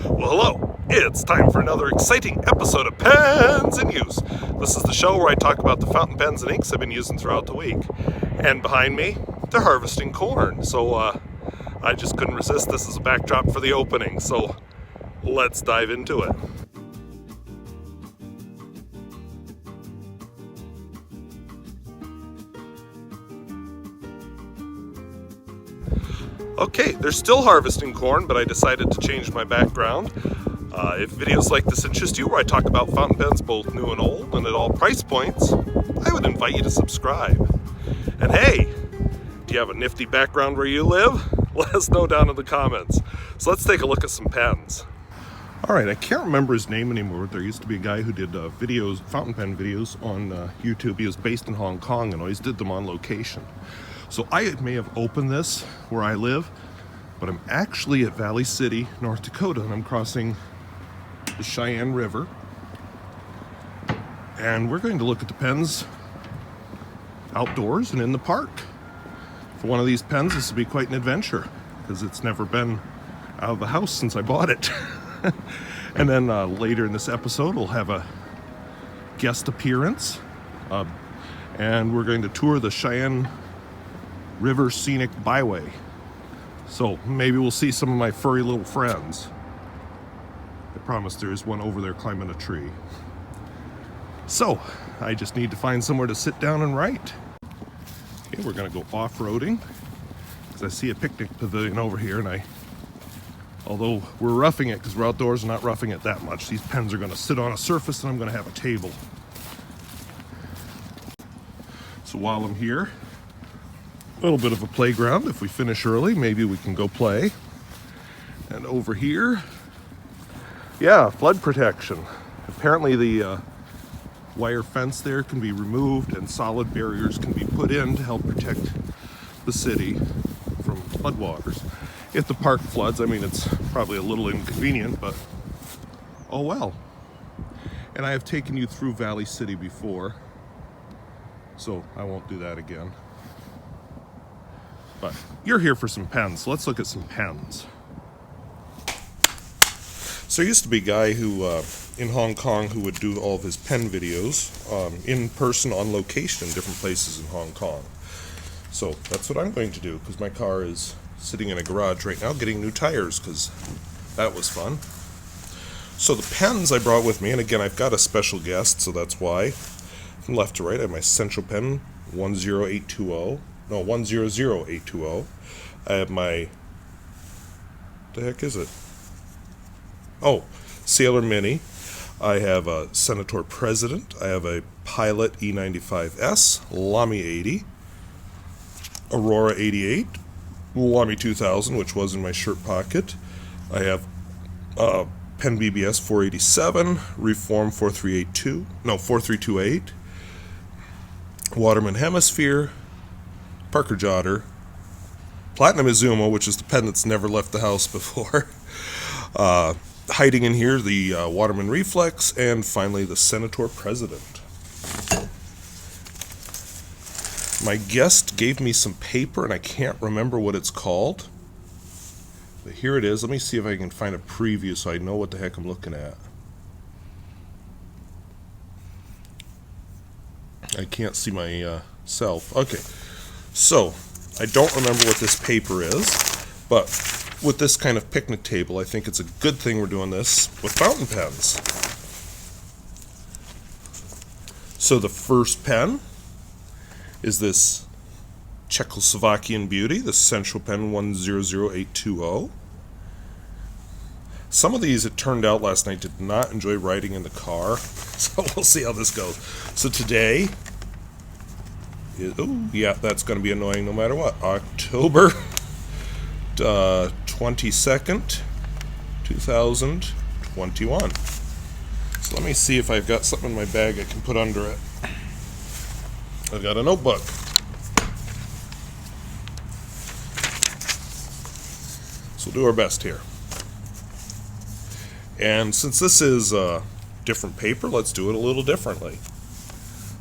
Well, hello. It's time for another exciting episode of Pens in Use. This is the show where I talk about the fountain pens and inks I've been using throughout the week. And behind me, they're harvesting corn. So I just couldn't resist this as a backdrop for the opening. So let's dive into it. Okay, they're still harvesting corn, but I decided to change my background. If videos like this interest you, where I talk about fountain pens both new and old and at all price points, I would invite you to subscribe. And hey, do you have a nifty background where you live? Let us know down in the comments. So let's take a look at some pens. Alright, I can't remember his name anymore. There used to be a guy who did videos, fountain pen videos on YouTube. He was based in Hong Kong and always did them on location. So I may have opened this where I live, but I'm actually at Valley City, North Dakota, and I'm crossing the Sheyenne River. And we're going to look at the pens outdoors and in the park. For one of these pens, this will be quite an adventure, because it's never been out of the house since I bought it. And then later in this episode, we'll have a guest appearance, and we're going to tour the Sheyenne River Scenic Byway. So maybe we'll see some of my furry little friends. I promise there is one over there climbing a tree. So I just need to find somewhere to sit down and write. Okay, we're gonna go off-roading because I see a picnic pavilion over here, and although we're roughing it because we're outdoors and not roughing it that much, these pens are gonna sit on a surface and I'm gonna have a table. So while I'm here, a little bit of a playground. If we finish early, maybe we can go play. And over here, yeah, flood protection. Apparently the wire fence there can be removed and solid barriers can be put in to help protect the city from floodwaters. If the park floods, I mean, it's probably a little inconvenient, but oh well. And I have taken you through Valley City before, so I won't do that again. But you're here for some pens, so let's look at some pens. So there used to be a guy who, in Hong Kong, who would do all of his pen videos in person on location in different places in Hong Kong. So that's what I'm going to do, because my car is sitting in a garage right now getting new tires, because that was fun. So the pens I brought with me, and again, I've got a special guest, so that's why. From left to right, I have my Centropen 1000820. I have my, what the heck is it? Oh, Sailor Mini. I have a Senator President. I have a Pilot E95S, Lamy 80, Aurora 88, Lamy 2000, which was in my shirt pocket. I have PenBBS 487, Reform 4328, Waterman Hemisphere, Parker Jotter, Platinum Izumo, which is the pen that's never left the house before. Hiding in here, the Waterman Reflex, and finally the Senator President. My guest gave me some paper, and I can't remember what it's called. But here it is. Let me see if I can find a preview so I know what the heck I'm looking at. I can't see myself. Okay, so I don't remember what this paper is, but with this kind of picnic table, I think it's a good thing we're doing this with fountain pens. So the first pen is this Czechoslovakian beauty, the Centropen 1000820. Some of these, it turned out last night, did not enjoy riding in the car, so we'll see how this goes. So today is, oh yeah, that's going to be annoying no matter what, October 22nd, 2021. So let me see if I've got something in my bag I can put under it. I've got a notebook. So we'll do our best here. And since this is different paper, let's do it a little differently.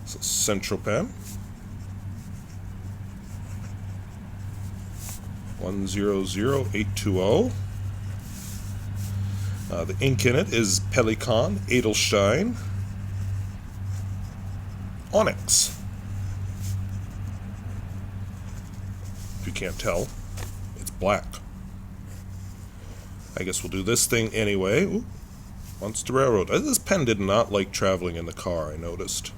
So Centropen 1000820. The ink in it is Pelikan, Edelstein, Onyx. If you can't tell, it's black. I guess we'll do this thing anyway. Ooh, wants to railroad. This pen did not like traveling in the car, I noticed.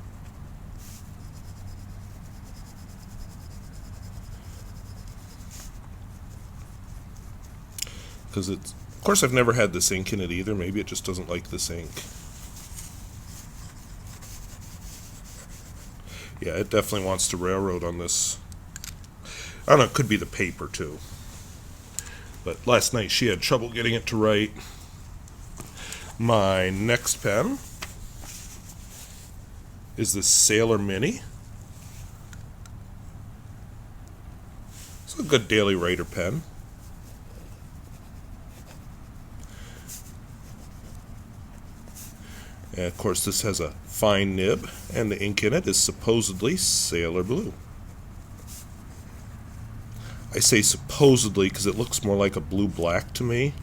Because it's, of course, I've never had this ink in it either. Maybe it just doesn't like this ink. Yeah, it definitely wants to railroad on this. I don't know, it could be the paper too. But last night she had trouble getting it to write. My next pen is the Sailor Mini. It's a good daily writer pen. And of course this has a fine nib, and the ink in it is supposedly Sailor Blue. I say supposedly because it looks more like a blue-black to me.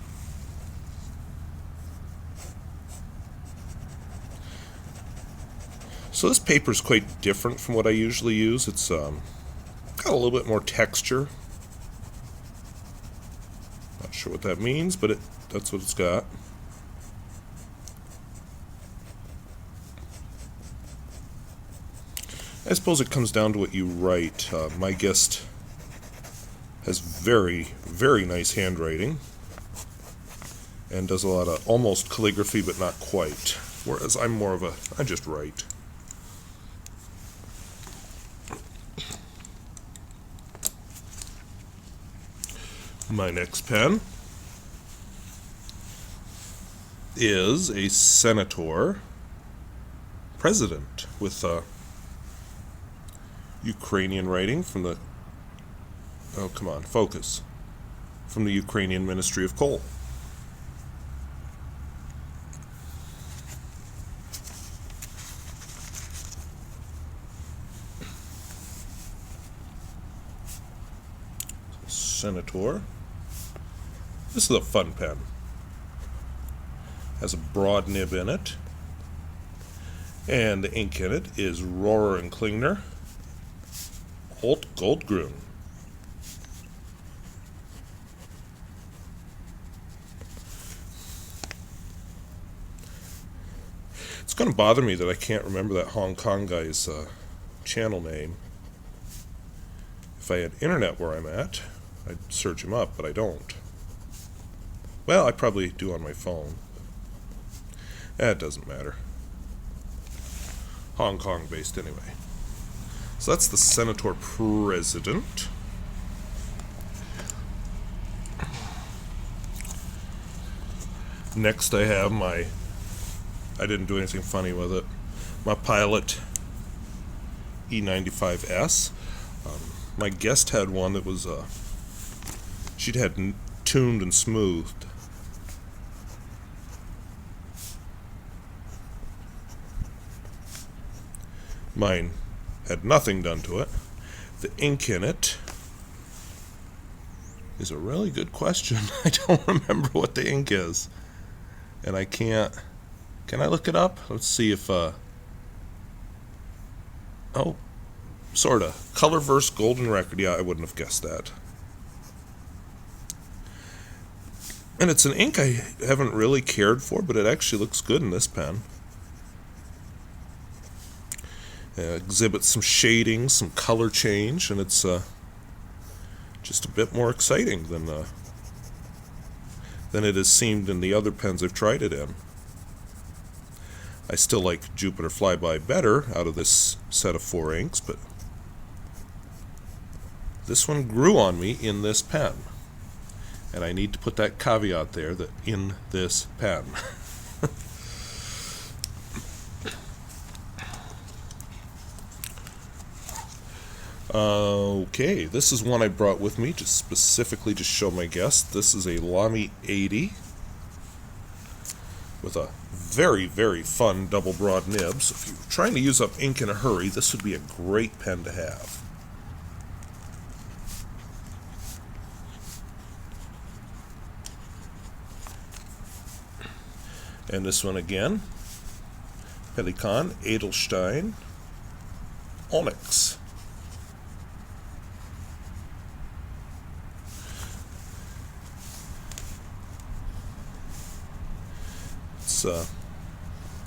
So this paper is quite different from what I usually use. It's got a little bit more texture. Not sure what that means, but that's what it's got. I suppose it comes down to what you write. My guest has very, very nice handwriting and does a lot of almost calligraphy, but not quite. Whereas I'm more of I just write. My next pen is a Senator President with Ukrainian writing from the, oh come on, focus, from the Ukrainian Ministry of Coal. Senator. This is a fun pen. Has a broad nib in it. And the ink in it is Rohrer and Klingner. Alt-goldgrün. It's going to bother me that I can't remember that Hong Kong guy's channel name. If I had internet where I'm at, I'd search him up, but I don't. Well, I probably do on my phone. It doesn't matter. Hong Kong based anyway. So that's the Senator President. Next I have I didn't do anything funny with it, my Pilot E95S. My guest had one that was, she'd had tuned and smoothed. Mine had nothing done to it. The ink in it is a really good question. I don't remember what the ink is. And I can't... Can I look it up? Let's see if... Oh, sorta. Colorverse Golden Record. Yeah, I wouldn't have guessed that. And it's an ink I haven't really cared for, but it actually looks good in this pen. Exhibits some shading, some color change, and it's just a bit more exciting than it has seemed in the other pens I've tried it in. I still like Jupiter Flyby better out of this set of 4 inks, but this one grew on me in this pen. And I need to put that caveat there, that in this pen. Okay, this is one I brought with me just specifically to show my guest. This is a Lamy 80 with a very, very fun double broad nib. So if you're trying to use up ink in a hurry, this would be a great pen to have. And this one again, Pelikan, Edelstein, Onyx. It's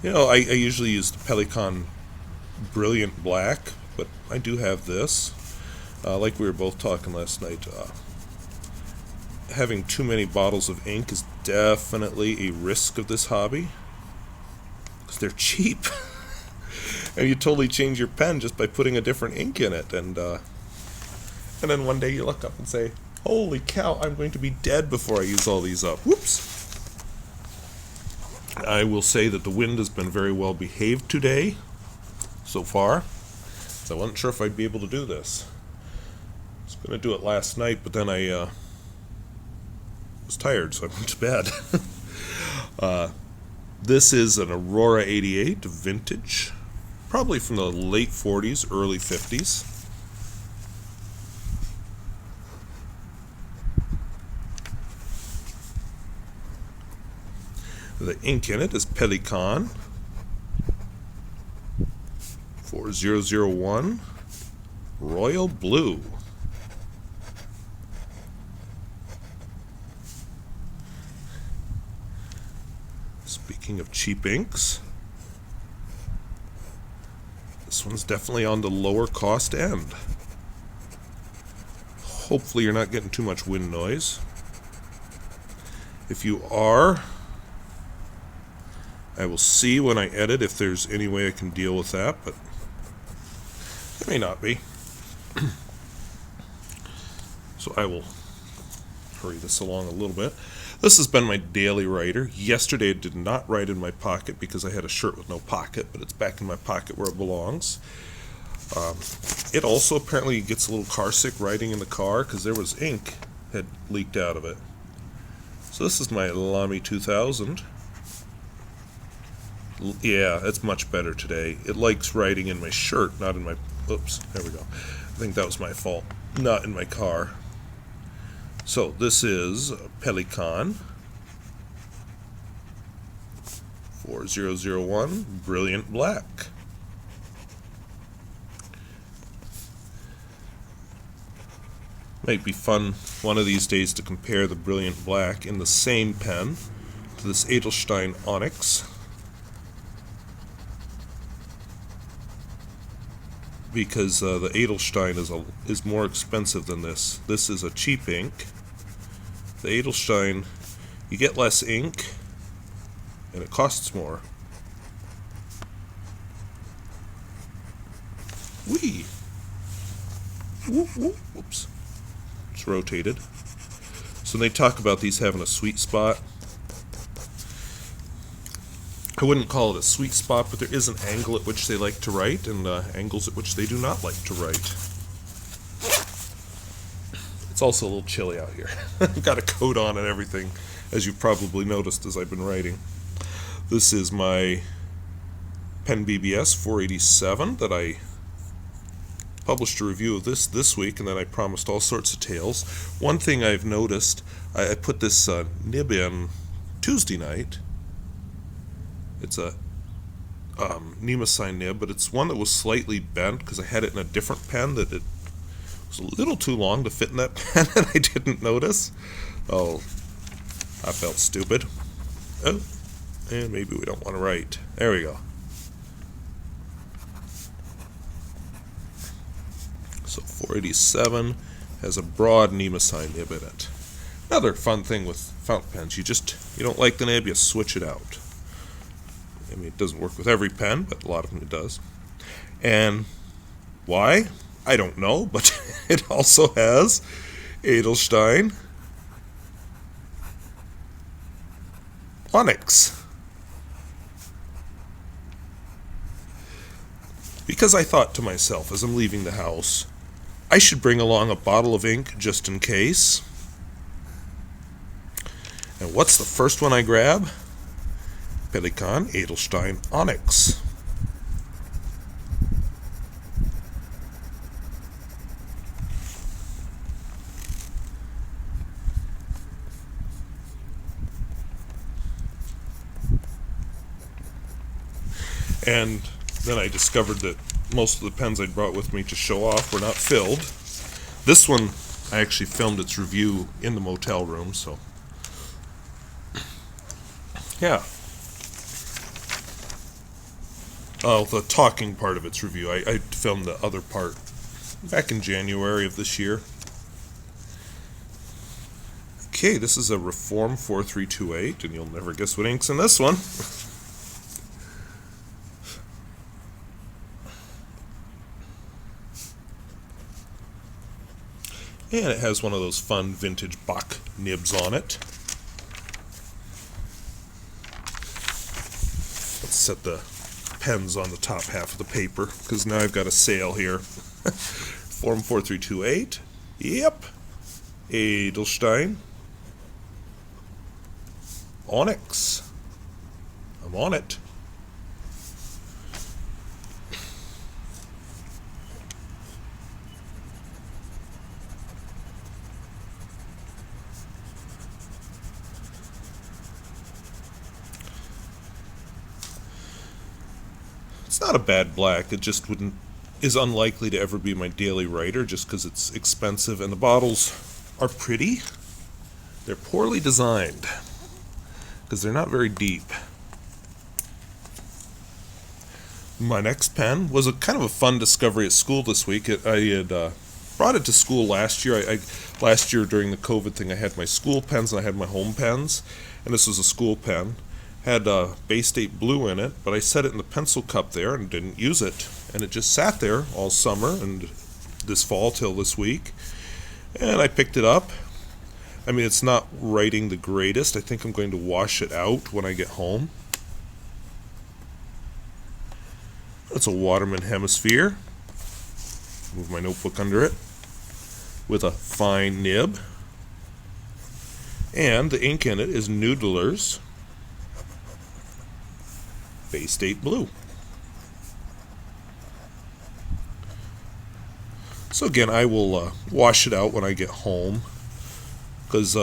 I usually use the Pelikan Brilliant Black, but I do have this. Like we were both talking last night, having too many bottles of ink is definitely a risk of this hobby, because they're cheap. And you totally change your pen just by putting a different ink in it, and then one day you look up and say, holy cow, I'm going to be dead before I use all these up. Whoops. I will say that the wind has been very well behaved today so far, so I wasn't sure if I'd be able to do this. I was going to do it last night, but then I was tired, so I went to bed. This is an Aurora 88 vintage, probably from the late 40s, early 50s. The ink in it is Pelikan 4001 Royal Blue. Speaking of cheap inks, this one's definitely on the lower cost end. Hopefully you're not getting too much wind noise. If you are, I will see when I edit if there's any way I can deal with that, but there may not be. So I will hurry this along a little bit. This has been my daily writer. Yesterday I did not write in my pocket because I had a shirt with no pocket, but it's back in my pocket where it belongs. It also apparently gets a little car sick riding in the car because there was ink had leaked out of it. So this is my Lamy 2000. Yeah, it's much better today. It likes riding in my shirt, not in my... Oops, there we go. I think that was my fault. Not in my car. So, this is Pelikan 4001 Brilliant Black. Might be fun one of these days to compare the Brilliant Black in the same pen to this Edelstein Onyx, because the Edelstein is more expensive than this. This is a cheap ink. The Edelstein, you get less ink, and it costs more. Whee! Whoops. It's rotated. So they talk about these having a sweet spot. I wouldn't call it a sweet spot, but there is an angle at which they like to write, and angles at which they do not like to write. It's also a little chilly out here. I've got a coat on and everything, as you've probably noticed as I've been writing. This is my PenBBS 487 that I published a review of this week, and then I promised all sorts of tales. One thing I've noticed, I put this nib in Tuesday night. It's a Nemosine nib, but it's one that was slightly bent because I had it in a different pen that it was a little too long to fit in that pen, and I didn't notice. Oh, I felt stupid. Oh, and maybe we don't want to write. There we go. So 487 has a broad Nemosine nib in it. Another fun thing with fountain pens, you don't like the nib, you switch it out. I mean, it doesn't work with every pen, but a lot of them it does. And why? I don't know, but it also has Edelstein Onyx. Because I thought to myself as I'm leaving the house, I should bring along a bottle of ink just in case. And what's the first one I grab? Pelikan Edelstein Onyx. And then I discovered that most of the pens I'd brought with me to show off were not filled. This one, I actually filmed its review in the motel room, so yeah. Oh, the talking part of its review. I filmed the other part back in January of this year. Okay, this is a Reform 4328, and you'll never guess what ink's in this one. And it has one of those fun vintage Bach nibs on it. Let's set the pens on the top half of the paper, because now I've got a sale here. Form 4328. Yep. Edelstein. Onyx. I'm on it. It's not a bad black, it just is unlikely to ever be my daily writer just because it's expensive, and the bottles are pretty. They're poorly designed because they're not very deep. My next pen was a kind of a fun discovery at school this week. I had brought it to school last year. Last year during the COVID thing, I had my school pens and I had my home pens, and this was a school pen. Had Baystate blue in it, but I set it in the pencil cup there and didn't use it. And it just sat there all summer and this fall till this week. And I picked it up. I mean, it's not writing the greatest. I think I'm going to wash it out when I get home. It's a Waterman Hemisphere. Move my notebook under it. With a fine nib. And the ink in it is Noodler's Baystate blue. So again, I will wash it out when I get home, because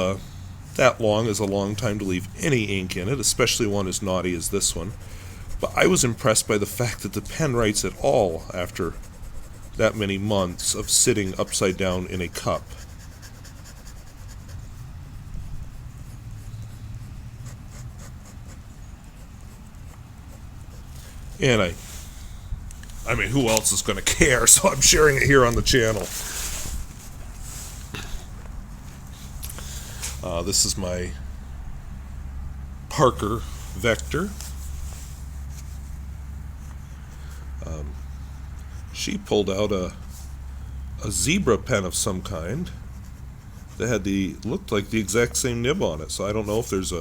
that long is a long time to leave any ink in it, especially one as naughty as this one. But I was impressed by the fact that the pen writes at all after that many months of sitting upside down in a cup. And I mean, who else is going to care? So I'm sharing it here on the channel. This is my Parker Vector. She pulled out a zebra pen of some kind that had looked like the exact same nib on it. So I don't know if there's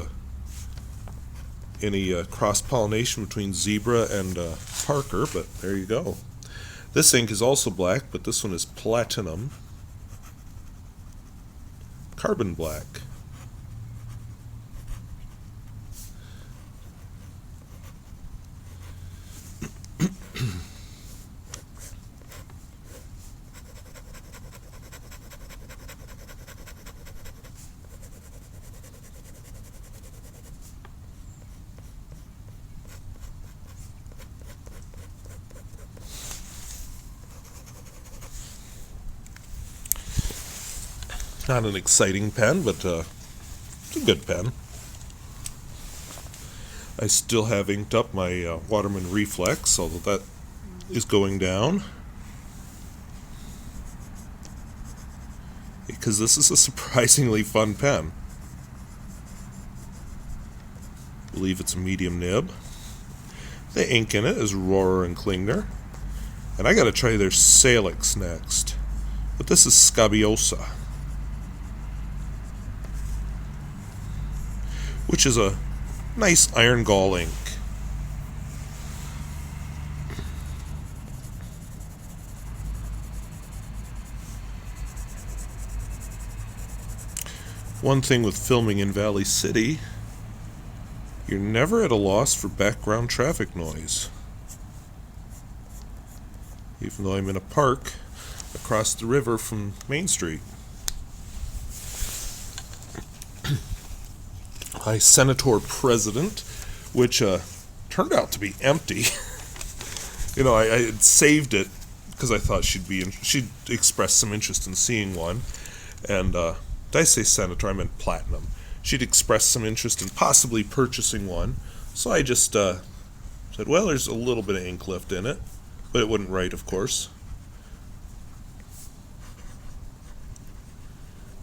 any cross-pollination between zebra and Parker, but there you go. This ink is also black, but this one is platinum carbon black. Not an exciting pen, but it's a good pen. I still have inked up my Waterman Reflex, although that is going down. Because this is a surprisingly fun pen. I believe it's a medium nib. The ink in it is Rohrer and Klingner. And I gotta try their Salix next. But this is Scabiosa, which is a nice iron gall ink. One thing with filming in Valley City, you're never at a loss for background traffic noise. Even though I'm in a park across the river from Main Street. My Senator President, which turned out to be empty. I had saved it because I thought she'd express some interest in seeing one. And did I say Senator? I meant Platinum. She'd expressed some interest in possibly purchasing one. So I just said, well, there's a little bit of ink left in it. But it wouldn't write, of course.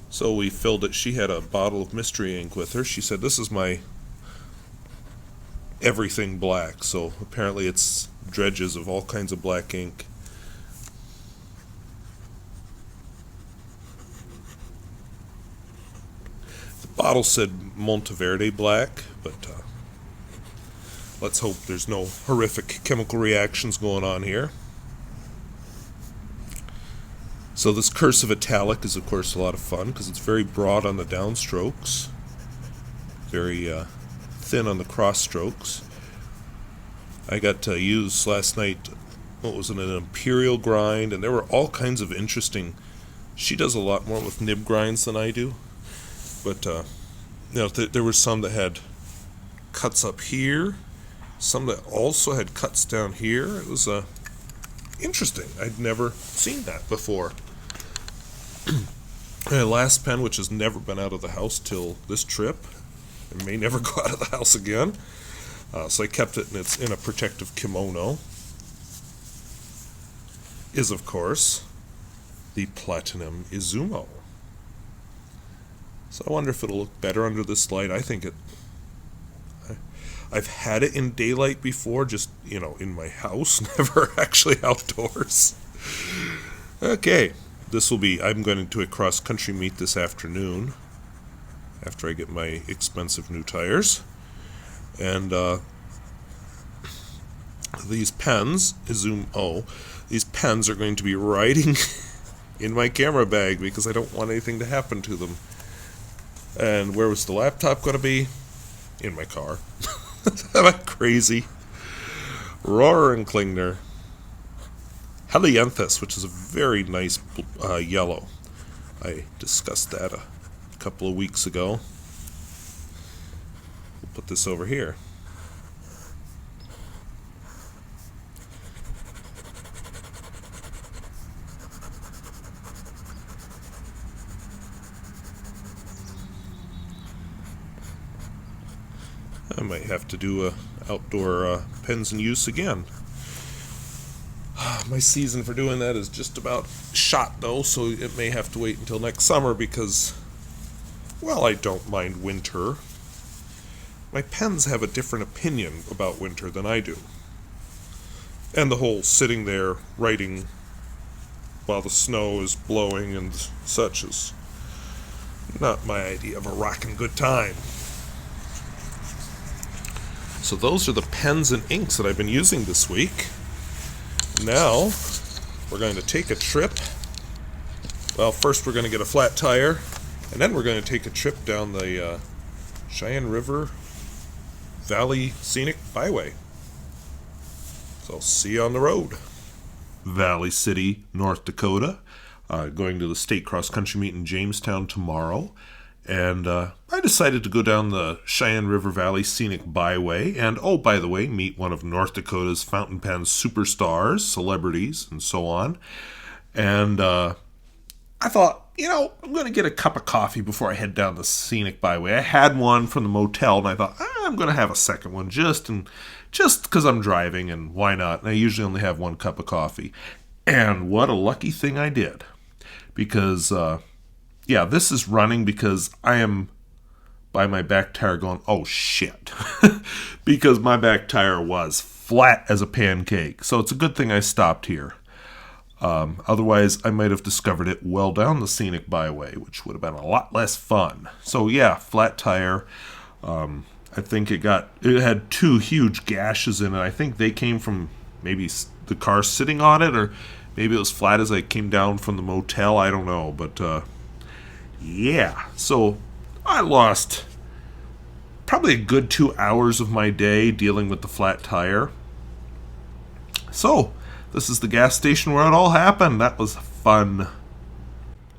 So we filled it. She had a bottle of mystery ink with her. She said, this is my everything black. So apparently it's dredges of all kinds of black ink. The bottle said Monteverde black, but let's hope there's no horrific chemical reactions going on here. So this cursive italic is, of course, a lot of fun because it's very broad on the downstrokes, very thin on the cross strokes. I got to use last night, what was it, an imperial grind, and there were all kinds of interesting. She does a lot more with nib grinds than I do, but there were some that had cuts up here, some that also had cuts down here. It was interesting. I'd never seen that before. My last pen, which has never been out of the house till this trip, and may never go out of the house again. So I kept it, and it's in a protective kimono, is, of course, the Platinum Izumo. So I wonder if it'll look better under this light. I think I've had it in daylight before, just, in my house, never actually outdoors. Okay, I'm going to a cross-country meet this afternoon, after I get my expensive new tires. And these pens, Izumo, these pens are going to be riding in my camera bag because I don't want anything to happen to them. And where was the laptop going to be? In my car. Am I crazy? Rohrer and Klingner. Helianthus, which is a very nice yellow. I discussed that a couple of weeks ago. We'll put this over here. I might have to do outdoor pens in use again. My season for doing that is just about shot, though, so it may have to wait until next summer because, well, I don't mind winter. My pens have a different opinion about winter than I do. And the whole sitting there writing while the snow is blowing and such is not my idea of a rockin' good time. So those are the pens and inks that I've been using this week. Now, we're going to take a trip. Well, first we're going to get a flat tire, and then we're going to take a trip down the Sheyenne River Scenic Byway. So I'll see you on the road. Valley City, North Dakota. Going to the state cross-country meet in Jamestown tomorrow. And I decided to go down the Sheyenne River Valley Scenic Byway and, oh, by the way, meet one of North Dakota's fountain pen superstars, celebrities, and so on. And I thought, I'm going to get a cup of coffee before I head down the Scenic Byway. I had one from the motel, and I thought, I'm going to have a second one just because I'm driving, and why not? And I usually only have one cup of coffee. And what a lucky thing I did. Because this is running because I am by my back tire going, oh shit. Because my back tire was flat as a pancake. So it's a good thing I stopped here. Otherwise, I might have discovered it well down the Scenic Byway, which would have been a lot less fun. So yeah, flat tire. I think it had two huge gashes in it. I think they came from maybe the car sitting on it, or maybe it was flat as I came down from the motel. I don't know, but yeah, so I lost probably a good 2 hours of my day dealing with the flat tire. So, this is the gas station where it all happened. That was fun.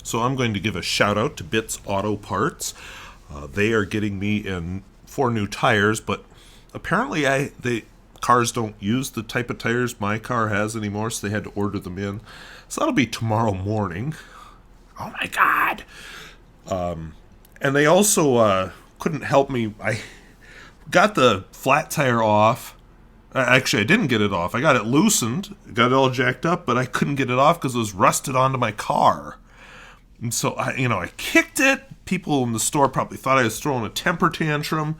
So I'm going to give a shout out to Bits Auto Parts. They are getting me in 4 new tires, but apparently the cars don't use the type of tires my car has anymore, so they had to order them in. So that'll be tomorrow morning. Oh my God. And they also couldn't help me. I got the flat tire off. Actually, I didn't get it off. I got it loosened, got it all jacked up, but I couldn't get it off because it was rusted onto my car. And so, I kicked it. People in the store probably thought I was throwing a temper tantrum.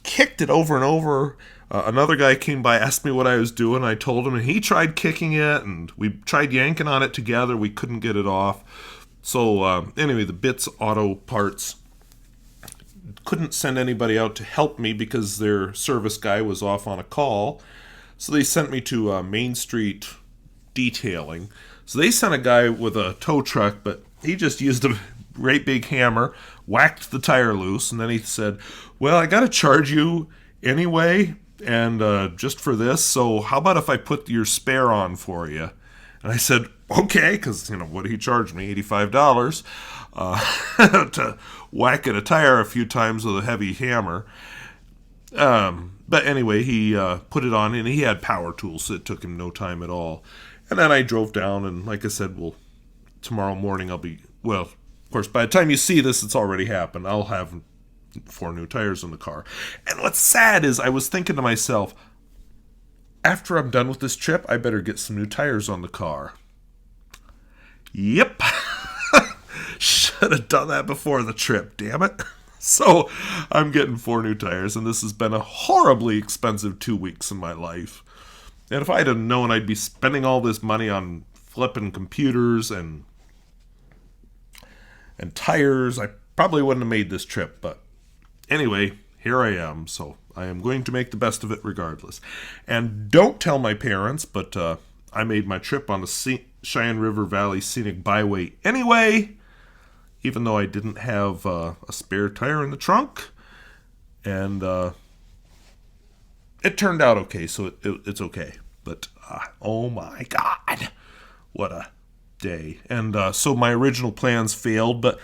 Kicked it over and over. Another guy came by, asked me what I was doing. I told him, and he tried kicking it, and we tried yanking on it together. We couldn't get it off. So, anyway, the Bits Auto Parts couldn't send anybody out to help me because their service guy was off on a call. So they sent me to Main Street Detailing. So they sent a guy with a tow truck, but he just used a great big hammer, whacked the tire loose, and then he said, well, I got to charge you anyway, and just for this, so how about if I put your spare on for you? And I said, okay, because, what did he charge me? $85 to whack at a tire a few times with a heavy hammer. But anyway, he put it on, and he had power tools, so it took him no time at all. And then I drove down, and like I said, tomorrow morning of course, by the time you see this, it's already happened. I'll have 4 new tires in the car. And what's sad is I was thinking to myself, after I'm done with this trip, I better get some new tires on the car. Yep. Should have done that before the trip, damn it. So I'm getting 4 new tires, and this has been a horribly expensive 2 weeks in my life. And if I'd have known I'd be spending all this money on flipping computers and tires, I probably wouldn't have made this trip. But anyway, here I am, so I am going to make the best of it regardless. And don't tell my parents, but I made my trip on the Sheyenne River Valley Scenic Byway anyway, even though I didn't have a spare tire in the trunk. And it turned out okay, so it's okay. But, oh my God, what a day. And so my original plans failed, but,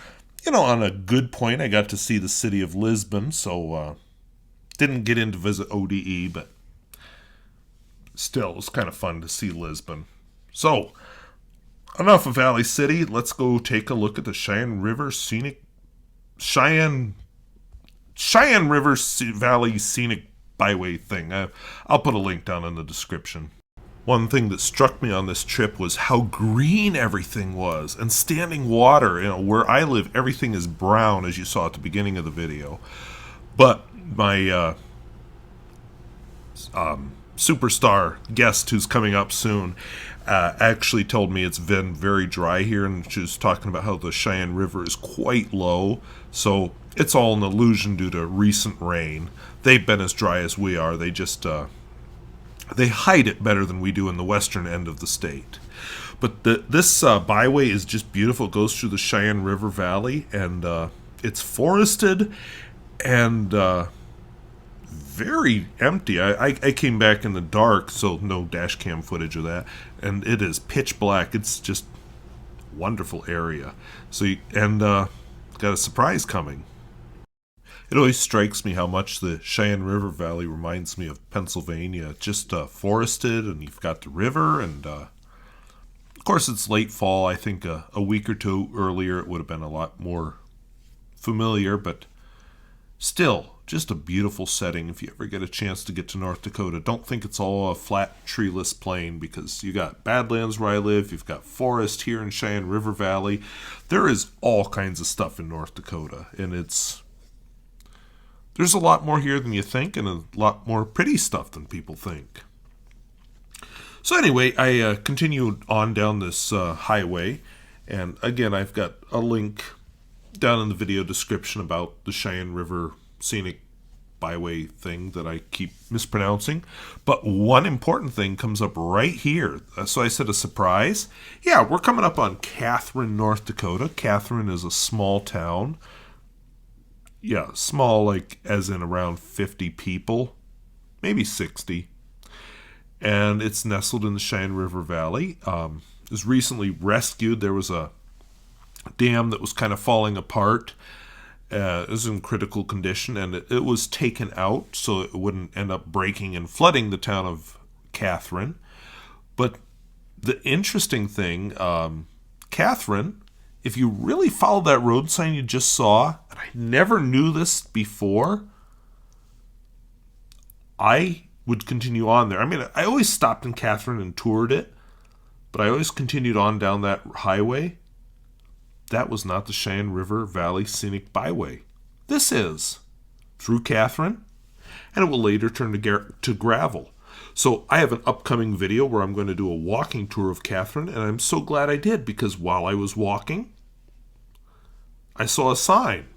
on a good point, I got to see the city of Lisbon, so didn't get in to visit ODE, but still, it was kind of fun to see Lisbon. So, enough of Valley City. Let's go take a look at the Sheyenne River Valley Scenic Byway thing. I'll put a link down in the description. One thing that struck me on this trip was how green everything was, and standing water. Where I live, everything is brown, as you saw at the beginning of the video. But my superstar guest who's coming up soon actually told me it's been very dry here, and she was talking about how the Sheyenne River is quite low, so it's all an illusion due to recent rain. They've been as dry as we are. They just they hide it better than we do in the western end of the state. But this byway is just beautiful. It goes through the Sheyenne River Valley, and it's forested and very empty. I came back in the dark, so no dash cam footage of that, and it is pitch black. It's just wonderful area. So got a surprise coming. It always strikes me how much the Sheyenne River Valley reminds me of Pennsylvania. Just forested, and you've got the river, and of course it's late fall. I think a week or two earlier it would have been a lot more familiar, but still, just a beautiful setting. If you ever get a chance to get to North Dakota, don't think it's all a flat, treeless plain, because you got Badlands where I live, you've got forest here in Sheyenne River Valley. There is all kinds of stuff in North Dakota, and there's a lot more here than you think, and a lot more pretty stuff than people think. So anyway, I continued on down this highway, and again, I've got a link down in the video description about the Sheyenne River Scenic Byway thing that I keep mispronouncing. But one important thing comes up right here. So I said a surprise. Yeah, we're coming up on Catherine, North Dakota. Catherine is a small town. Yeah, small, like as in around 50 people, maybe 60. And it's nestled in the Sheyenne River Valley. It was recently rescued. There was a dam that was kind of falling apart, is in critical condition, and it was taken out so it wouldn't end up breaking and flooding the town of Catherine. But the interesting thing, Catherine, if you really follow that road sign you just saw, and I never knew this before, I would continue on there. I mean, I always stopped in Catherine and toured it, but I always continued on down that highway. That was not the Sheyenne River Valley Scenic Byway. This is through Catherine, and it will later turn to gravel. So I have an upcoming video where I'm going to do a walking tour of Catherine, and I'm so glad I did, because while I was walking, I saw a sign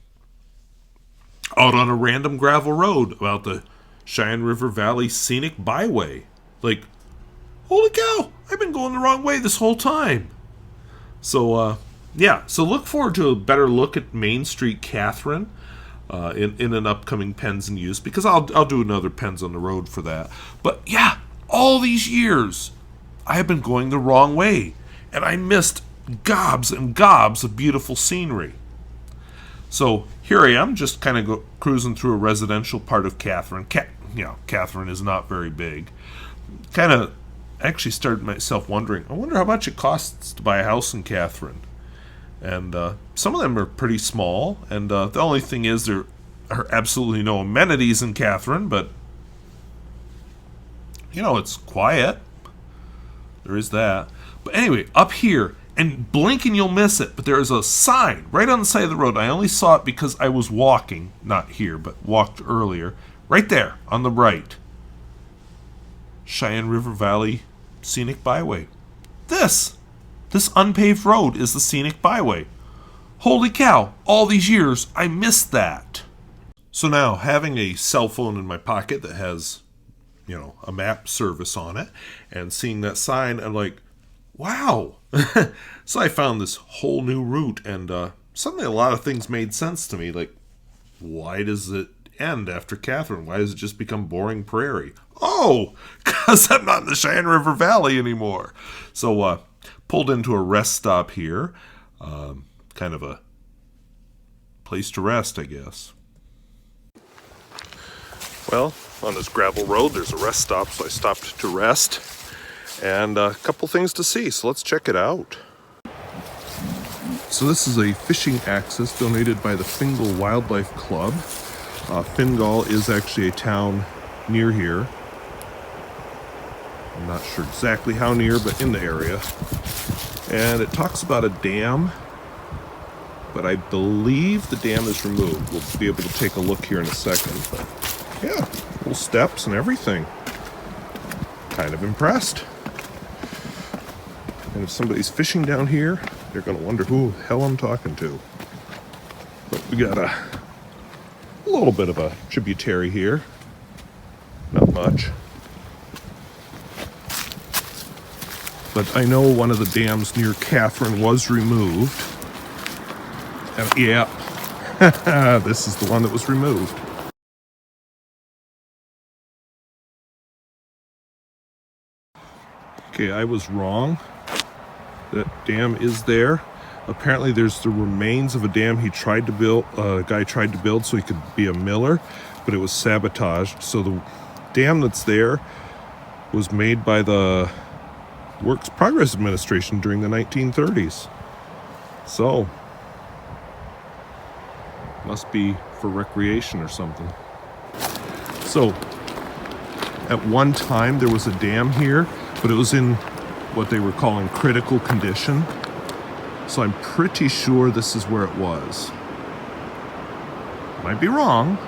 out on a random gravel road about the Sheyenne River Valley Scenic Byway. Like, holy cow, I've been going the wrong way this whole time. So, yeah, so look forward to a better look at Main Street Catherine in an upcoming Pens in Use, because I'll do another Pens on the Road for that. But yeah, all these years, I have been going the wrong way, and I missed gobs and gobs of beautiful scenery. So here I am, just kind of cruising through a residential part of Catherine. Catherine is not very big. Kind of actually started myself wondering, I wonder how much it costs to buy a house in Catherine. And some of them are pretty small, and the only thing is there are absolutely no amenities in Catherine, but, you know, it's quiet. There is that. But anyway, up here, and blink and you'll miss it, but there is a sign right on the side of the road. I only saw it because I was walking, not here, but walked earlier. Right there, on the right. Sheyenne River Valley Scenic Byway. This unpaved road is the Scenic Byway. Holy cow, all these years, I missed that. So now, having a cell phone in my pocket that has, you know, a map service on it, and seeing that sign, I'm like, wow. So I found this whole new route, and suddenly a lot of things made sense to me. Like, why does it end after Catherine? Why does it just become boring prairie? Oh, because I'm not in the Sheyenne River Valley anymore. So pulled into a rest stop here. Kind of a place to rest, I guess. Well, on this gravel road, there's a rest stop, so I stopped to rest. And a couple things to see, so let's check it out. So this is a fishing access donated by the Fingal Wildlife Club. Fingal is actually a town near here. I'm not sure exactly how near, but in the area. And it talks about a dam, but I believe the dam is removed. We'll be able to take a look here in a second. But yeah, full steps and everything. Kind of impressed. And if somebody's fishing down here, they're going to wonder who the hell I'm talking to. But we got a little bit of a tributary here. Not much. But I know one of the dams near Catherine was removed. And yeah, this is the one that was removed. Okay, I was wrong. That dam is there. Apparently there's the remains of a dam he tried to build, a guy tried to build so he could be a miller, but it was sabotaged. So the dam that's there was made by the Works Progress Administration during the 1930s. So, must be for recreation or something. So, at one time there was a dam here, but it was in what they were calling critical condition. So I'm pretty sure this is where it was. Might be wrong.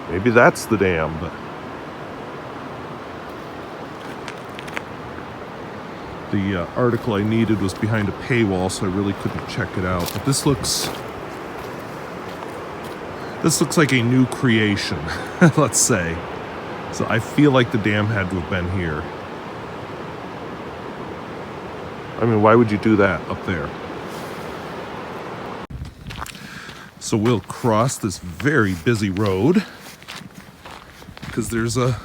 Maybe that's the dam, but the article I needed was behind a paywall, so I really couldn't check it out. But this looks like a new creation, let's say. So I feel like the dam had to have been here. I mean, why would you do that up there? So we'll cross this very busy road because there's a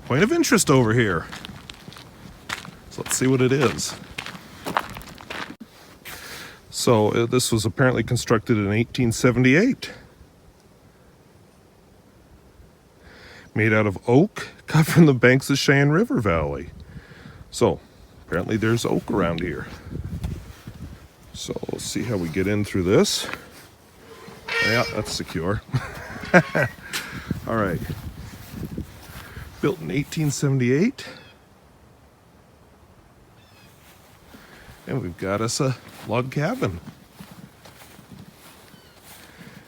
point of interest over here. So let's see what it is. So this was apparently constructed in 1878. Made out of oak, cut from the banks of Sheyenne River Valley. So apparently there's oak around here. So let's see how we get in through this. Yeah, that's secure. All right. Built in 1878. And we've got us a log cabin.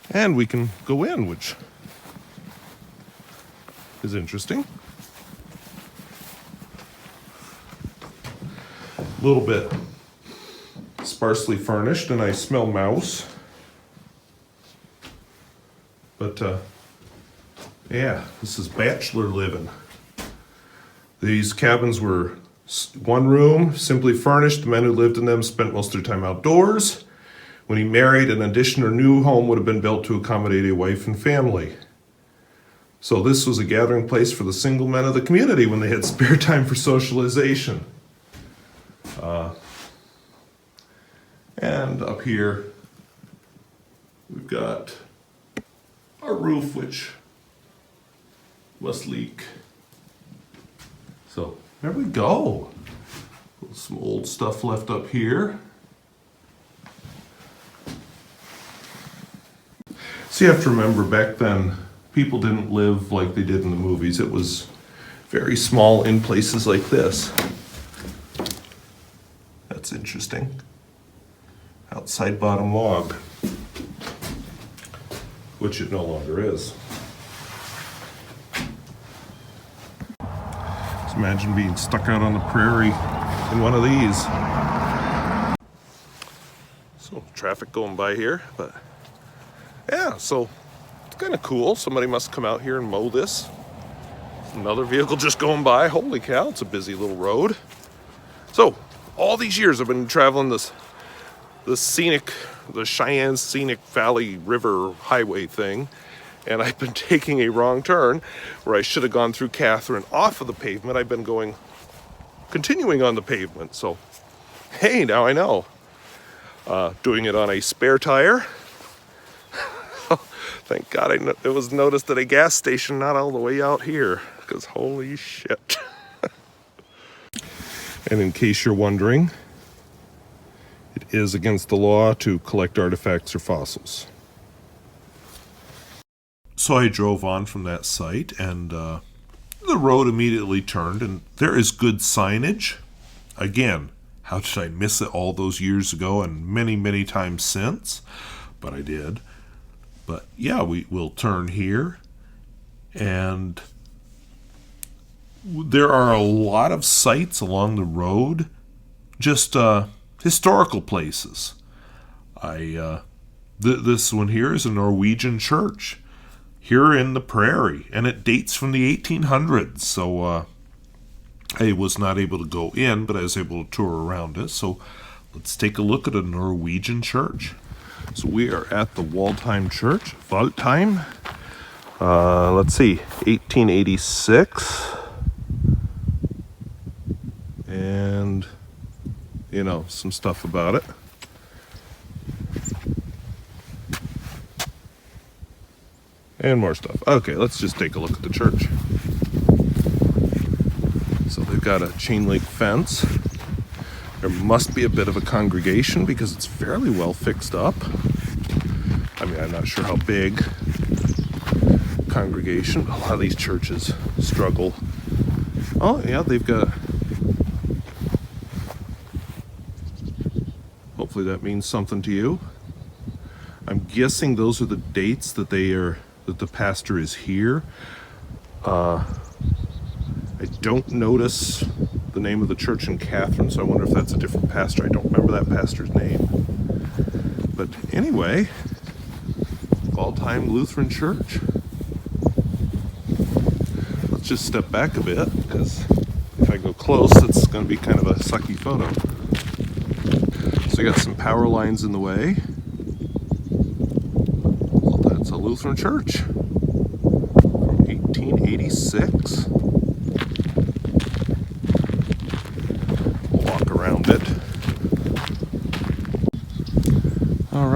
And we can go in, which is interesting. A little bit sparsely furnished, and I smell mouse. But yeah, this is bachelor living. These cabins were one room, simply furnished. The men who lived in them spent most of their time outdoors. When he married, an addition or new home would have been built to accommodate a wife and family. So this was a gathering place for the single men of the community when they had spare time for socialization. And up here, we've got our roof, which must leak. So there we go. Some old stuff left up here. So you have to remember, back then, people didn't live like they did in the movies. It was very small in places like this. That's interesting. Outside bottom log, which it no longer is. Just imagine being stuck out on the prairie in one of these. So traffic going by here, but yeah, so it's kind of cool. Somebody must come out here and mow this. Another vehicle just going by. Holy cow, it's a busy little road. So all these years I've been traveling the Cheyenne Scenic Valley River Highway thing, and I've been taking a wrong turn where I should have gone through Catherine off of the pavement. I've been continuing on the pavement. So, hey, now I know. Doing it on a spare tire. Thank God it was noticed at a gas station, not all the way out here, because holy shit. And in case you're wondering, it is against the law to collect artifacts or fossils. So I drove on from that site, and the road immediately turned, and there is good signage. Again, how did I miss it all those years ago and many, many times since? But I did. But yeah, we will turn here, and there are a lot of sites along the road, just historical places. This one here is a Norwegian church here in the prairie, and it dates from the 1800s. So I was not able to go in, but I was able to tour around it. So let's take a look at a Norwegian church. So we are at the Waldheim Church, Waldheim. Let's see, 1886. And, you know, some stuff about it. And more stuff. Okay, let's just take a look at the church. So they've got a chain link fence. There must be a bit of a congregation because it's fairly well fixed up. I mean, I'm not sure how big congregation. A lot of these churches struggle. Oh yeah, they've got, hopefully that means something to you. I'm guessing those are the dates that that the pastor is here. I don't notice the name of the church in Catherine, so I wonder if that's a different pastor. I don't remember that pastor's name. But anyway, All-Time Lutheran Church. Let's just step back a bit, because if I go close, it's going to be kind of a sucky photo. So you got some power lines in the way. Well, that's a Lutheran church from 1886. We'll walk around it.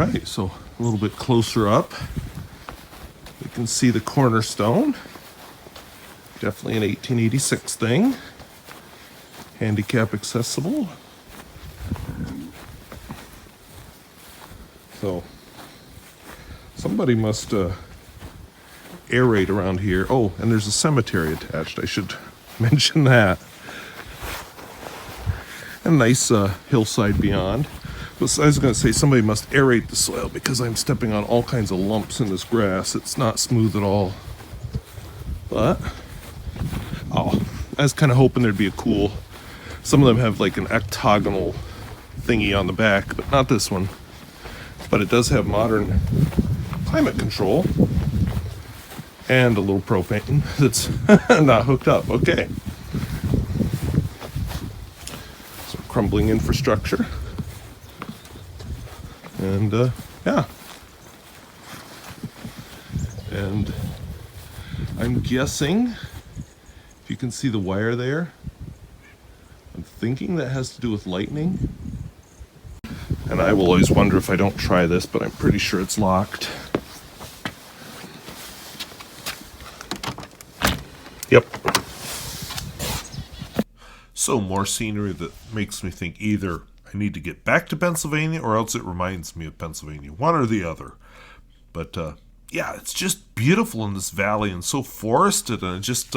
right, so a little bit closer up, you can see the cornerstone. Definitely an 1886 thing. Handicap accessible. So somebody must aerate around here. Oh, and there's a cemetery attached. I should mention that. A nice hillside beyond. But I was going to say somebody must aerate the soil because I'm stepping on all kinds of lumps in this grass. It's not smooth at all. But oh, I was kind of hoping there'd be a cool. Some of them have like an octagonal thingy on the back, but not this one. But it does have modern climate control and a little propane that's not hooked up. Okay. Some crumbling infrastructure. And yeah. And I'm guessing, if you can see the wire there, I'm thinking that has to do with lightning. And I will always wonder if I don't try this, but I'm pretty sure it's locked. Yep. So more scenery that makes me think either I need to get back to Pennsylvania or else it reminds me of Pennsylvania. One or the other. But yeah, it's just beautiful in this valley and so forested and just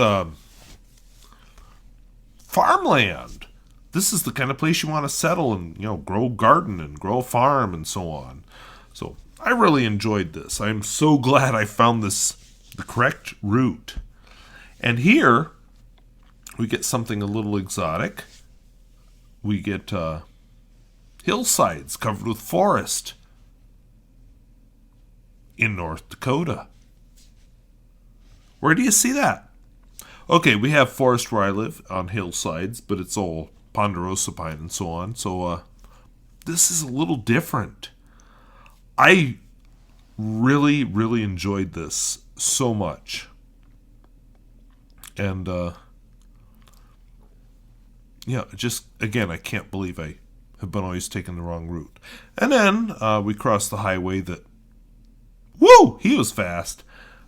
farmland. This is the kind of place you want to settle and, you know, grow a garden and grow a farm and so on. So I really enjoyed this. I'm so glad I found this the correct route. And here we get something a little exotic. We get hillsides covered with forest in North Dakota. Where do you see that? Okay, we have forest where I live on hillsides, but it's all ponderosa pine and so on. So this is a little different. I really, really enjoyed this so much. And yeah, just again, I can't believe I have been always taking the wrong route. And then we crossed the highway that, woo, he was fast.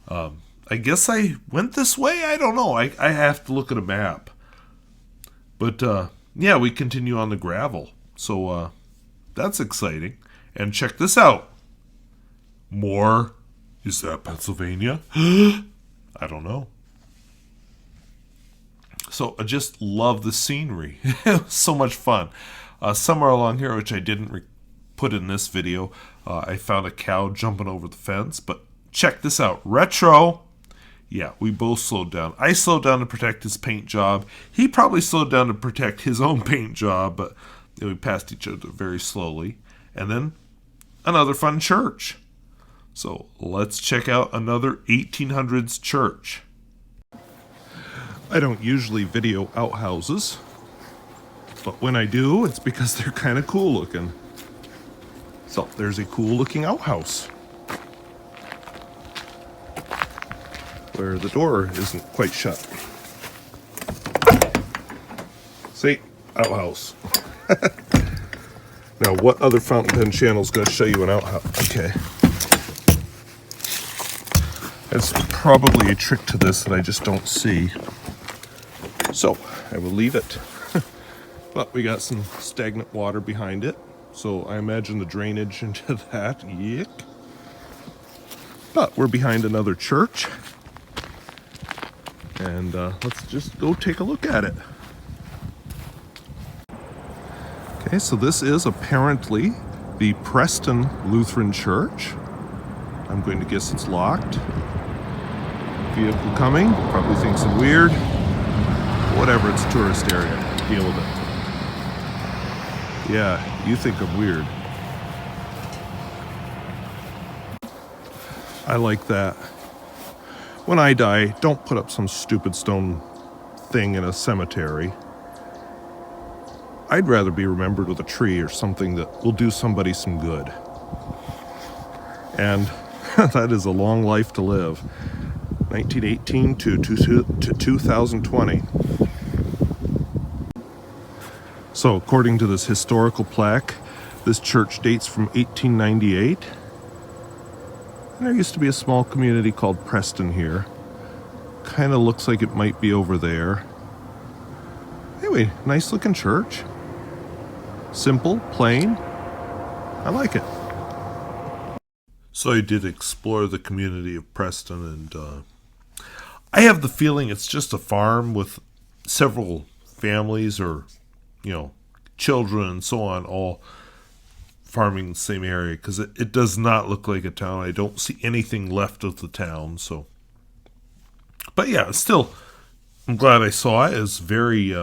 I guess I went this way. I don't know. I have to look at a map. But yeah, we continue on the gravel. So that's exciting. And check this out. More. Is that Pennsylvania? I don't know. So I just love the scenery. It was so much fun. Somewhere along here, which I didn't put in this video, I found a cow jumping over the fence. But check this out. Retro. Yeah, we both slowed down. I slowed down to protect his paint job. He probably slowed down to protect his own paint job, but you know, we passed each other very slowly. And then another fun church. So let's check out another 1800s church. I don't usually video outhouses, but when I do, it's because they're kind of cool looking. So there's a cool looking outhouse, where the door isn't quite shut. See? Outhouse. Now, what other fountain pen channel is going to show you an outhouse? Okay. There's probably a trick to this that I just don't see. So, I will leave it. But we got some stagnant water behind it. So, I imagine the drainage into that. Yuck. But we're behind another church. And let's just go take a look at it. Okay, so this is apparently the Preston Lutheran Church. I'm going to guess it's locked. Vehicle coming, probably thinks I'm weird. Whatever, it's a tourist area. Deal with it. Yeah, you think I'm weird. I like that. When I die, don't put up some stupid stone thing in a cemetery. I'd rather be remembered with a tree or something that will do somebody some good. And that is a long life to live. 1918 to 2020. So according to this historical plaque, This church dates from 1898. And there used to be a small community called Preston here. Kind of looks like it might be over there. Anyway, nice looking church. Simple, plain. I like it. So I did explore the community of Preston, and I have the feeling it's just a farm with several families or, children and so on, all farming in the same area, because it does not look like a town. I don't see anything left of the town, so. But yeah, still, I'm glad I saw it. It's very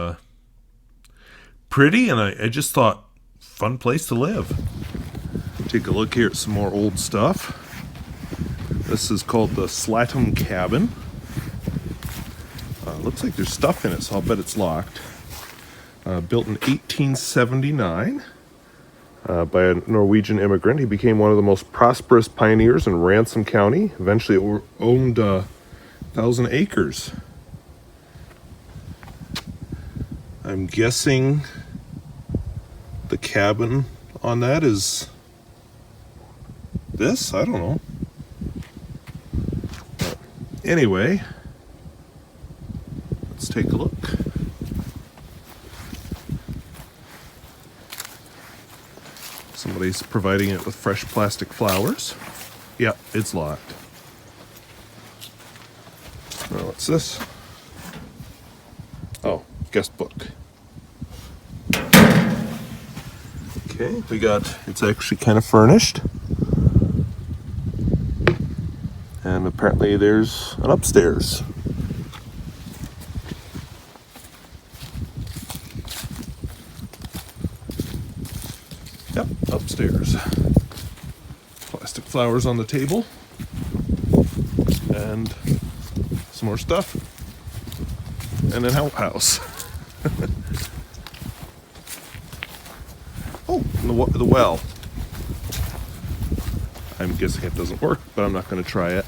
pretty, and I just thought, fun place to live. Take a look here at some more old stuff. This is called the Slatum Cabin. Looks like there's stuff in it, so I'll bet it's locked. Built in 1879 by a Norwegian immigrant. He became one of the most prosperous pioneers in Ransom County. Eventually it owned 1,000 acres. I'm guessing the cabin on that is this? I don't know. But anyway, let's take a look. Somebody's providing it with fresh plastic flowers. Yep, it's locked. Now, what's this? Oh, guest book. Okay, it's actually kind of furnished. And apparently there's an upstairs. Yep, upstairs. Plastic flowers on the table. And some more stuff. And an outhouse. Oh, and the well. I'm guessing it doesn't work, but I'm not going to try it.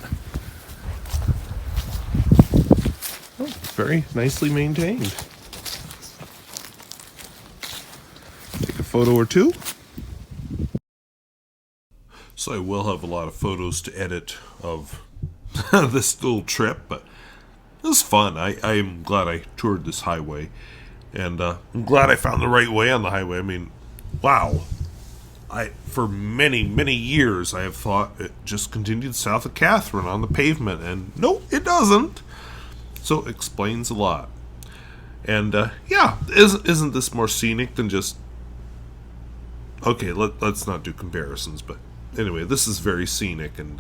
Oh, very nicely maintained. Take a photo or two. So I will have a lot of photos to edit of this little trip, but it was fun. I am glad I toured this highway, and I'm glad I found the right way on the highway. I mean, wow. For many, many years, I have thought it just continued south of Catherine on the pavement, and no, it doesn't. So it explains a lot. And yeah, isn't this more scenic than just... Okay, let's not do comparisons, but anyway, this is very scenic and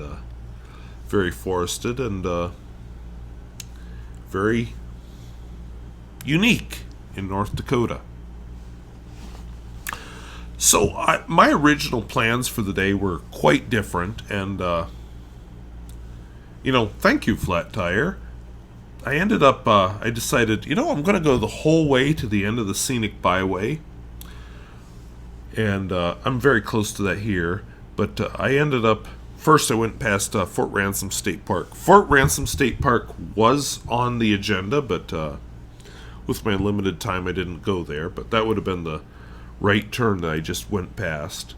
very forested and very unique in North Dakota. So my original plans for the day were quite different, and thank you, Flat Tire. I ended up, I decided, I'm going to go the whole way to the end of the Scenic Byway, and I'm very close to that here, but I ended up, first I went past Fort Ransom State Park. Fort Ransom State Park was on the agenda, but with my limited time I didn't go there, but that would have been the right turn that I just went past.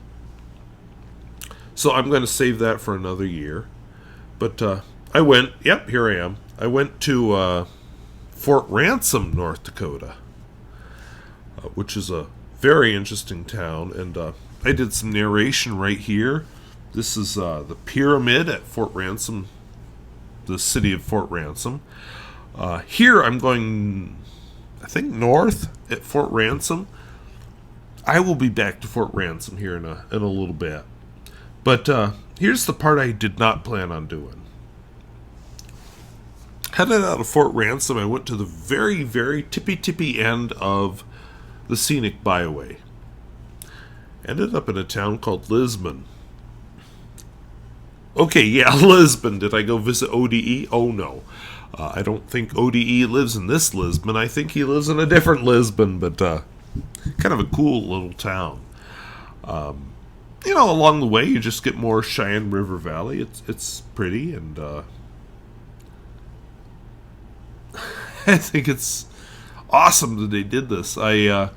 So I'm going to save that for another year. But I went, yep, here I am. I went to Fort Ransom, North Dakota, which is a very interesting town. And I did some narration right here. This is the pyramid at Fort Ransom, the city of Fort Ransom. Here I'm going, I think, north at Fort Ransom. I will be back to Fort Ransom here in a little bit. But here's the part I did not plan on doing. Headed out of Fort Ransom, I went to the very, very tippy end of the Scenic Byway. Ended up in a town called Lisbon. Okay, yeah, Lisbon. Did I go visit ODE? Oh, no. I don't think ODE lives in this Lisbon. I think he lives in a different Lisbon, but... kind of a cool little town. Along the way you just get more Sheyenne River Valley. It's pretty, and I think it's awesome that they did this. I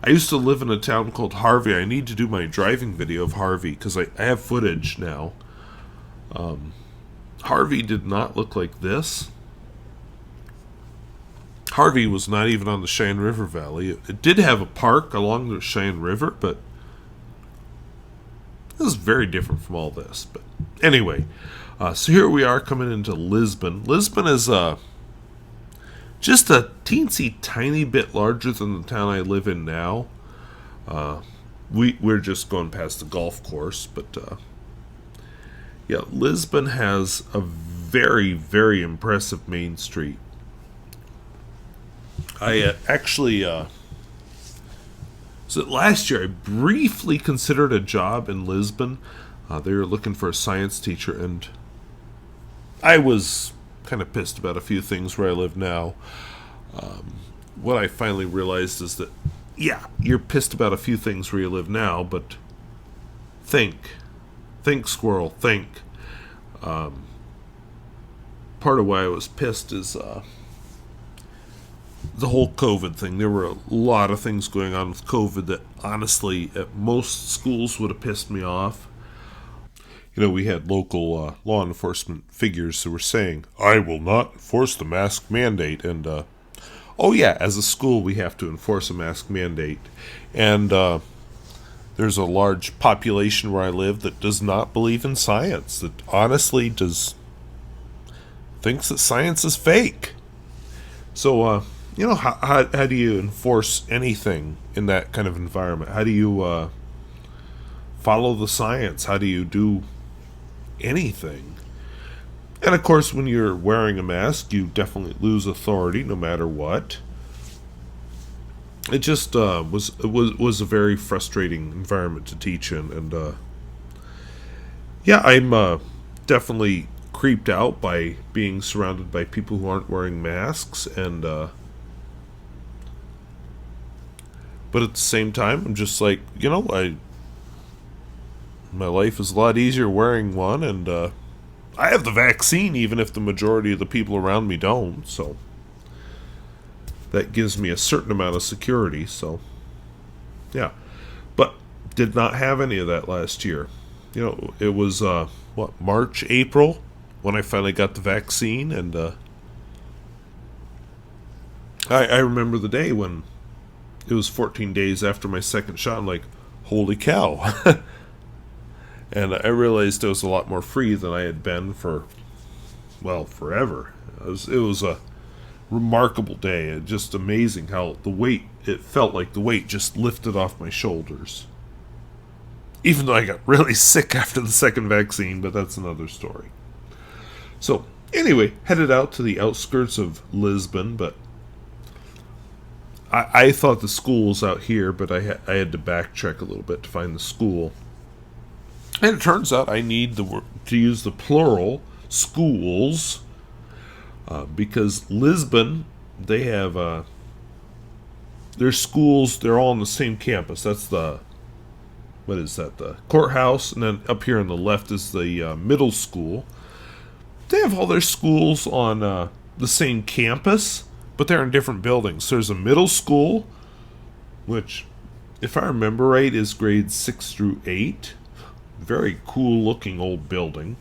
I used to live in a town called Harvey. I need to do my driving video of Harvey because I have footage now. Harvey did not look like this. Harvey was not even on the Sheyenne River Valley. It did have a park along the Sheyenne River, but it was very different from all this. But anyway, so here we are coming into Lisbon. Lisbon is just a teensy tiny bit larger than the town I live in now. We're just going past the golf course, but yeah, Lisbon has a very, very impressive main street. I actually, so last year I briefly considered a job in Lisbon. They were looking for a science teacher, and I was kind of pissed about a few things where I live now. What I finally realized is that, yeah, you're pissed about a few things where you live now, but think, squirrel, think. Part of why I was pissed is the whole COVID thing. There were a lot of things going on with COVID that honestly at most schools would have pissed me off. You know, we had local law enforcement figures who were saying, I will not enforce the mask mandate. And, oh yeah, as a school we have to enforce a mask mandate. And there's a large population where I live that does not believe in science, that honestly thinks that science is fake. So, you know, how do you enforce anything in that kind of environment? How do you follow the science? How do you do anything? And of course, when you're wearing a mask, you definitely lose authority no matter what. It just was a very frustrating environment to teach in, and yeah, I'm definitely creeped out by being surrounded by people who aren't wearing masks, and but at the same time, I'm just like, you know, my life is a lot easier wearing one, and I have the vaccine even if the majority of the people around me don't, so that gives me a certain amount of security, so yeah. But did not have any of that last year. You know, it was March, April when I finally got the vaccine, and I remember the day when it was 14 days after my second shot. I'm like, holy cow. And I realized I was a lot more free than I had been for, well, forever. It was a remarkable day. It's just amazing how it felt like the weight just lifted off my shoulders. Even though I got really sick after the second vaccine, but that's another story. So, anyway, headed out to the outskirts of Lisbon, but I thought the school was out here, but I had to backtrack a little bit to find the school. And it turns out I need to use the plural, schools, because Lisbon, they have their schools, they're all on the same campus. That's the courthouse, and then up here on the left is the middle school. They have all their schools on the same campus, but they're in different buildings. There's a middle school, which, if I remember right, is grades 6 through 8. Very cool looking old building.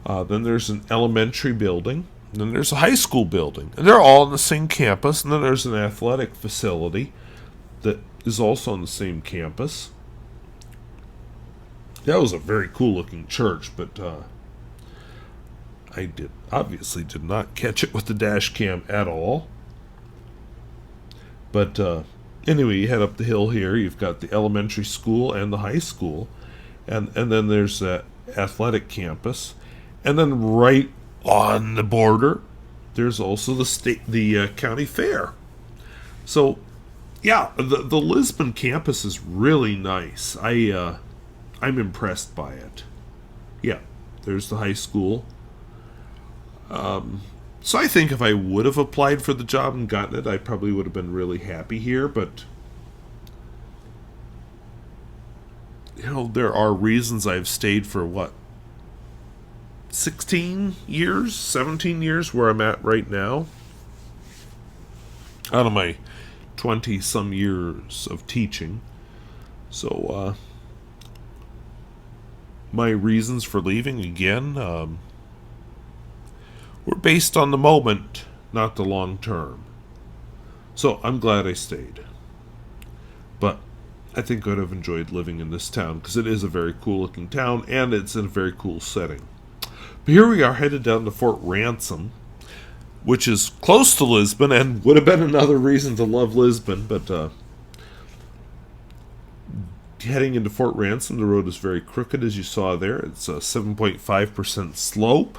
Then there's an elementary building. And then there's a high school building. And they're all on the same campus. And then there's an athletic facility that is also on the same campus. That was a very cool looking church, but I obviously did not catch it with the dash cam at all. But anyway, you head up the hill here. You've got the elementary school and the high school. And then there's that athletic campus. And then right on the border, there's also the county fair. So, yeah, the Lisbon campus is really nice. I'm impressed by it. Yeah, there's the high school. So I think if I would have applied for the job and gotten it, I probably would have been really happy here, but you know, there are reasons I've stayed for 16 years, 17 years where I'm at right now. Out of my 20 some years of teaching. So my reasons for leaving again were based on the moment, not the long term. So I'm glad I stayed. But I think I'd have enjoyed living in this town because it is a very cool looking town and it's in a very cool setting. But here we are headed down to Fort Ransom, which is close to Lisbon and would have been another reason to love Lisbon. But heading into Fort Ransom, the road is very crooked, as you saw there. It's a 7.5% slope.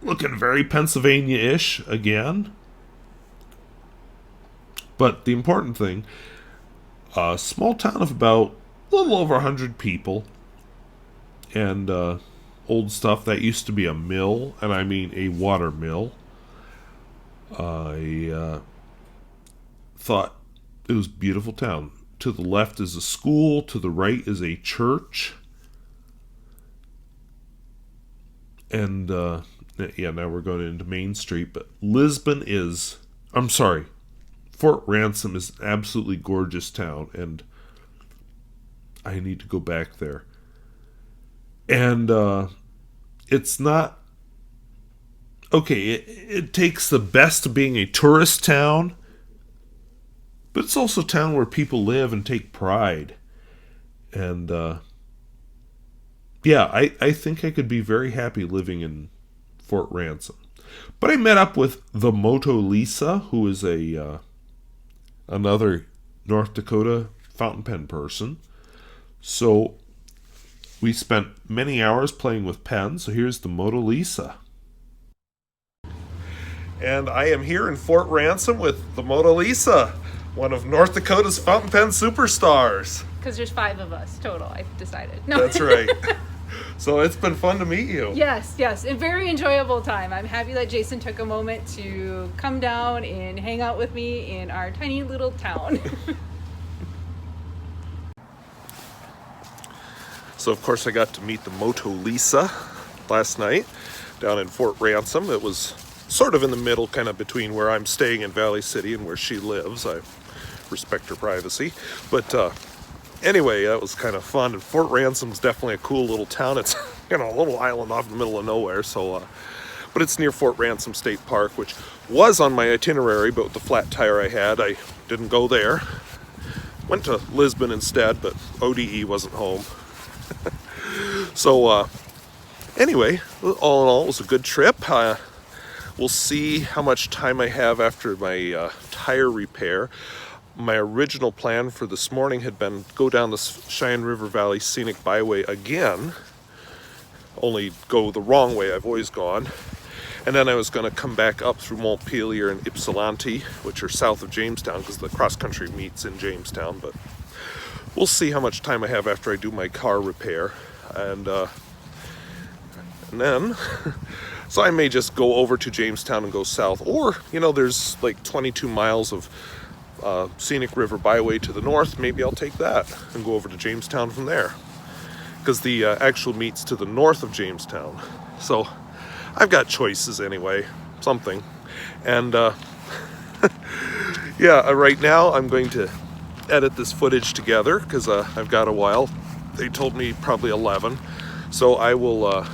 Looking very Pennsylvania-ish again. But the important thing, a small town of about a little over 100 people. And old stuff. That used to be a mill, and I mean a water mill. I thought it was a beautiful town. To the left is a school, to the right is a church. And, yeah, now we're going into Main Street, but Fort Ransom is an absolutely gorgeous town, and I need to go back there. And, it's not, okay, it takes the best of being a tourist town, but it's also a town where people live and take pride. And, yeah, I think I could be very happy living in Fort Ransom. But I met up with TheMotoLisa, who is another North Dakota fountain pen person. So we spent many hours playing with pens. So here's TheMotoLisa. And I am here in Fort Ransom with TheMotoLisa, one of North Dakota's fountain pen superstars. Because there's 5 of us total, I've decided. No. That's right. So it's been fun to meet you. Yes, a very enjoyable time. I'm happy that Jason took a moment to come down and hang out with me in our tiny little town. So of course I got to meet TheMotoLisa last night down in Fort Ransom. It was sort of in the middle, kind of between where I'm staying in Valley City and where she lives. I respect her privacy. But anyway, that was kind of fun. And Fort Ransom's definitely a cool little town. It's, a little island off in the middle of nowhere. So, but it's near Fort Ransom State Park, which was on my itinerary, but with the flat tire I had, I didn't go there. Went to Lisbon instead, but ODE wasn't home. So, anyway, all in all, it was a good trip. We'll see how much time I have after my tire repair. My original plan for this morning had been go down the Sheyenne River Valley Scenic Byway again, only go the wrong way I've always gone. And then I was going to come back up through Montpelier and Ypsilanti, which are south of Jamestown, because the cross-country meets in Jamestown. But we'll see how much time I have after I do my car repair. And then, so I may just go over to Jamestown and go south. Or, there's like 22 miles of Scenic River Byway to the north. Maybe I'll take that and go over to Jamestown from there, because the actual meet's to the north of Jamestown. So I've got choices anyway, something. And yeah, right now I'm going to edit this footage together because I've got a while. They told me probably 11. So I will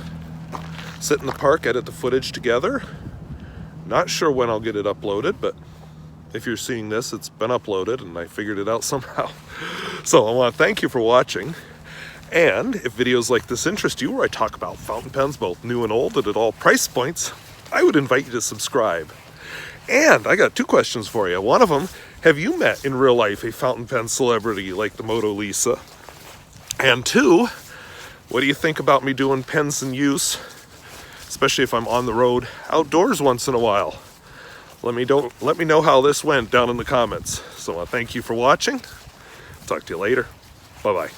sit in the park, edit the footage together. Not sure when I'll get it uploaded, but if you're seeing this, it's been uploaded and I figured it out somehow. So I want to thank you for watching. And if videos like this interest you, where I talk about fountain pens, both new and old, and at all price points, I would invite you to subscribe. And I got 2 questions for you. One of them, have you met in real life a fountain pen celebrity like TheMotoLisa? And 2, what do you think about me doing pens in use, especially if I'm on the road outdoors once in a while? Let me know how this went down in the comments. So thank you for watching. Talk to you later. Bye-bye.